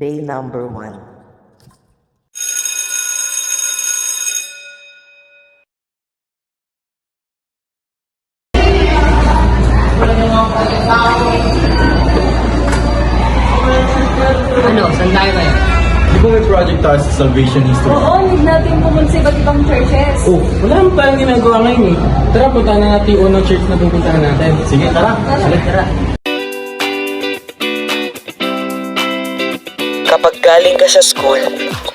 Day number 1. Ano, saan tayo ngayon? Di ba may project tayo sa Salvation History? Oo, need natin pumunta sa iba't ibang churches. Oh, wala naman tayong ginagawa ngayon eh. Tara, punta na natin yung unang church na pupuntahan natin. Sige, tara. Tara. Kapag galing ka sa school,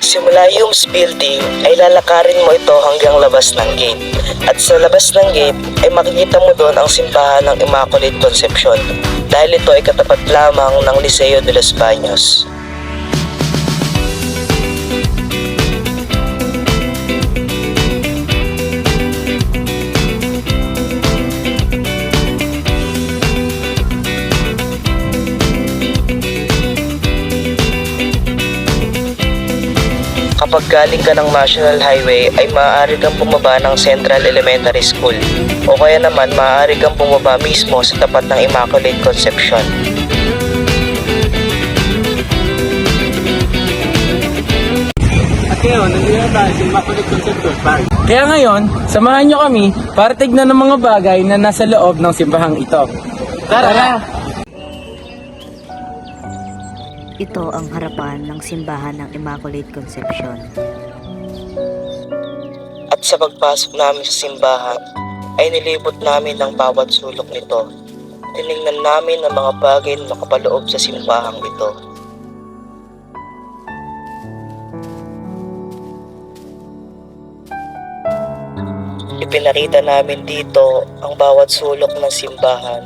simula yung building ay lalakarin mo ito hanggang labas ng gate. At sa labas ng gate ay makikita mo doon ang simbahan ng Immaculate Conception dahil ito ay katapat lamang ng Liceo de los Baños. Kapag galing ka ng National Highway ay maaari kang bumaba ng Central Elementary School o kaya naman maaari kang bumaba mismo sa tapat ng Immaculate Conception. At ngayon, nandito na tayo sa Immaculate Conception Park. Kaya ngayon, samahan nyo kami para tignan ng mga bagay na nasa loob ng simbahang ito. Tara! Ito ang harapan ng simbahan ng Immaculate Conception. At sa pagpasok namin sa simbahan ay nilibot namin ang bawat sulok nito. Tiningnan namin ang mga bagay na nakapaloob sa simbahang ito. Ipinakita namin dito ang bawat sulok ng simbahan,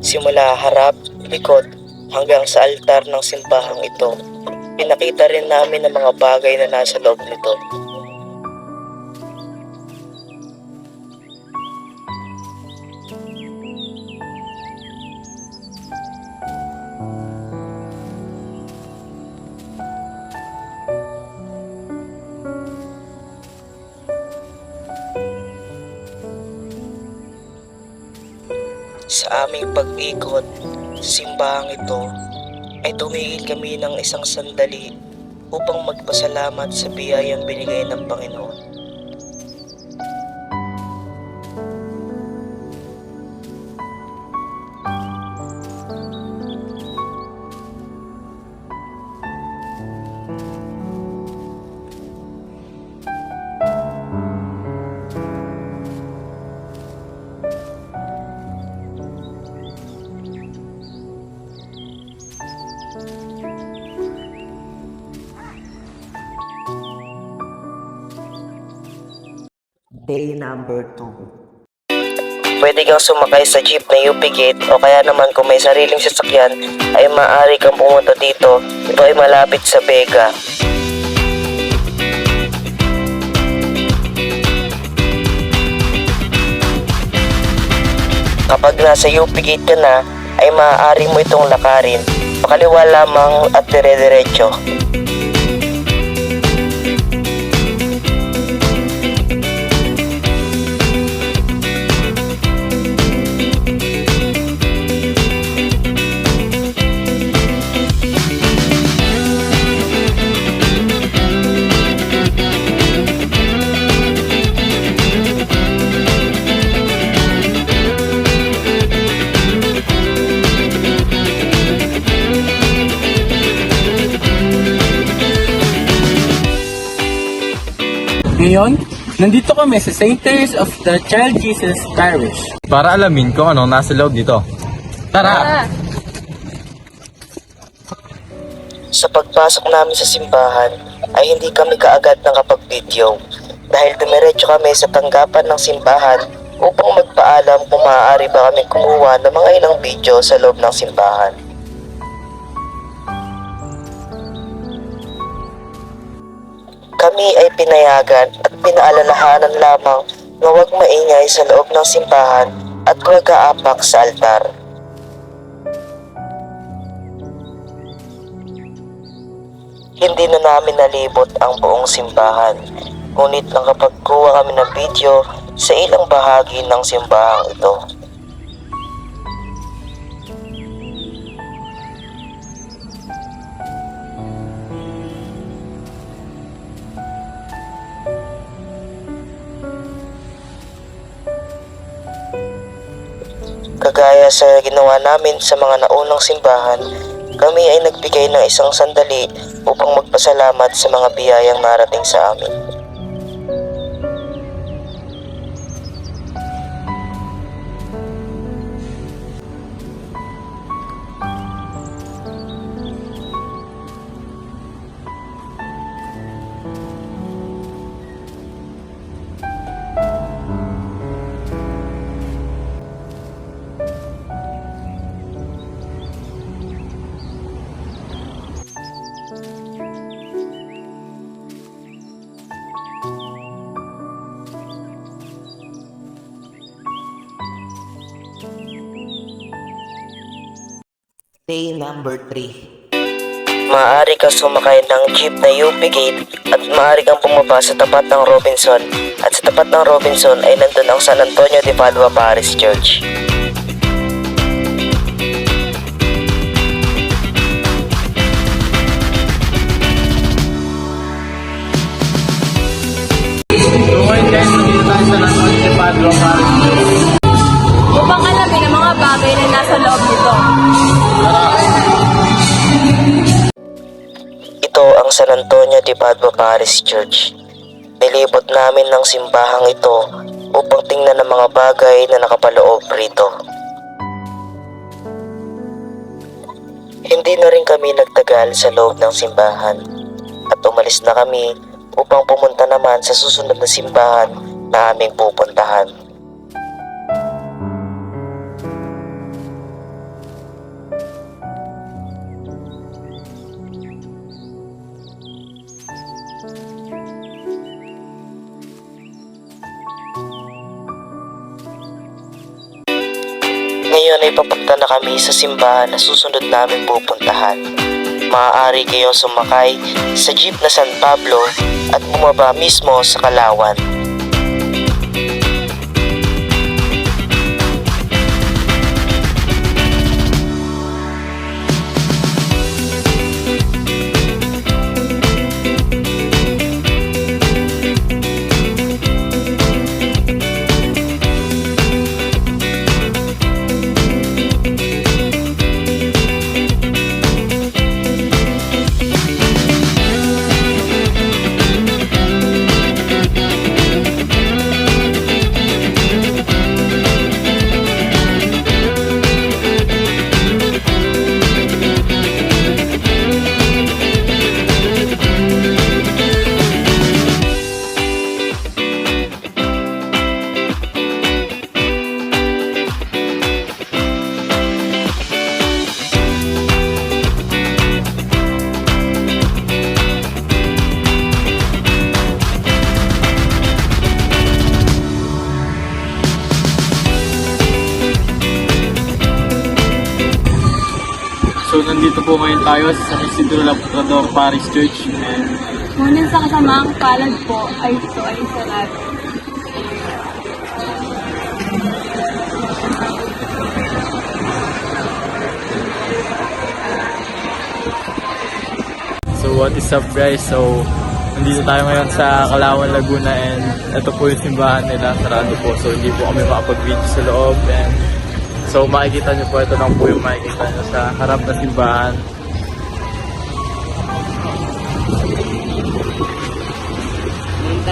simula harap, likod, hanggang sa altar ng simbahang ito. Pinakita rin namin ang mga bagay na nasa loob nito. Sa aming pag-ikot sa simbahang ito ay tumigil kami ng isang sandali upang magpasalamat sa biyayang binigay ng Panginoon. Day number 2. Pwede kang sumakay sa jeep na UP Gate o kaya naman kung may sariling sasakyan ay maaari kang pumunta dito. Ito ay malapit sa Vega. Kapag nasa UP Gate ka na ay maaari mo itong lakarin. Pakaliwa lamang at dire-diretso. Ngayon, nandito kami sa St. Teresa's of the Child Jesus Parish. Para alamin kung ano nasa loob dito. Tara! Sa pagpasok namin sa simbahan ay hindi kami kaagad nakapag-video dahil dumiretso kami sa tanggapan ng simbahan upang magpaalam kung maaari ba kami kumuha ng mga ilang video sa loob ng simbahan. Kami ay pinayagan at pinaalalahanan lamang na huwag maingay sa loob ng simbahan at huwag aapak sa altar. Hindi na namin nalibot ang buong simbahan, ngunit nakapagkuha kami ng video sa ilang bahagi ng simbahang ito. Kagaya sa ginawa namin sa mga naunang simbahan, kami ay nagbigay ng isang sandali upang magpasalamat sa mga biyayang narating sa amin. Day number 3. Maaari kang sumakay ng jeep na UP Gate at maaari kang bumaba sa tapat ng Robinson, at sa tapat ng Robinson ay nandun ang San Antonio de Padua Parish Church. So ngayon guys, nandito tayo sa San Antonio de Padua Parish Church. Upang alamin ang mga bagay na nasa loob nito. Ito ang San Antonio de Padua Parish Church. Nilibot namin ng simbahang ito upang tingnan ang mga bagay na nakapaloob rito. Hindi na rin kami nagtagal sa loob ng simbahan at umalis na kami upang pumunta naman sa susunod na simbahan na aming pupuntahan. Ngayon ay papunta na kami sa simbahan na susunod namin pupuntahan. Maaari kayong sumakay sa jeep na San Pablo at bumaba mismo sa Kalawan. So nandito po ngayon tayo sa San Isidro Labrador Parish Church, and Ngunit sa kasamaang palad po ay ito ay sarado. so what is up guys? So nandito tayo ngayon sa Kalawan, Laguna, and ito po yung simbahan nila, sarado po, so hindi po kami makapag-video sa loob. And so makikita nyo po, ito lang po yung makikita nyo sa harap na simbahan.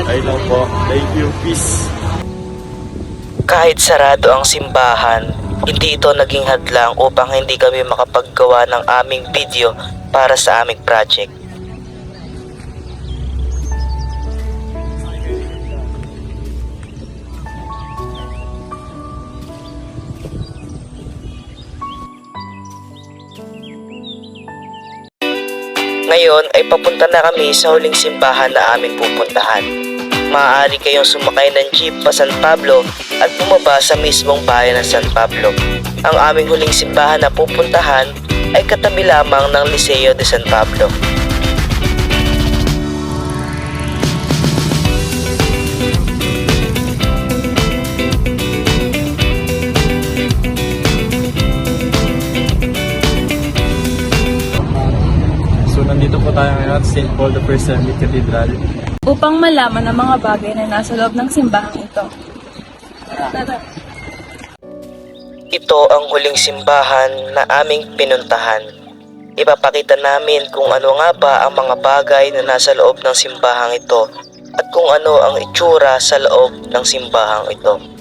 Ayun lang po, thank you, peace. Kahit sarado ang simbahan, hindi ito naging hadlang upang hindi kami makapaggawa ng aming video para sa aming project. Ngayon ay papunta na kami sa huling simbahan na aming pupuntahan. Maaari kayong sumakay ng jeep pa San Pablo at bumaba sa mismong bayan ng San Pablo. Ang aming huling simbahan na pupuntahan ay katabi lamang ng Liceo de San Pablo. nandito po tayo ngayon sa St. Paul the First Semi Cathedral. Upang malaman ang mga bagay na nasa loob ng simbahan ito. Tara. Ito ang huling simbahan na aming pinuntahan. Ipapakita namin kung ano nga ba ang mga bagay na nasa loob ng simbahang ito at kung ano ang itsura sa loob ng simbahang ito.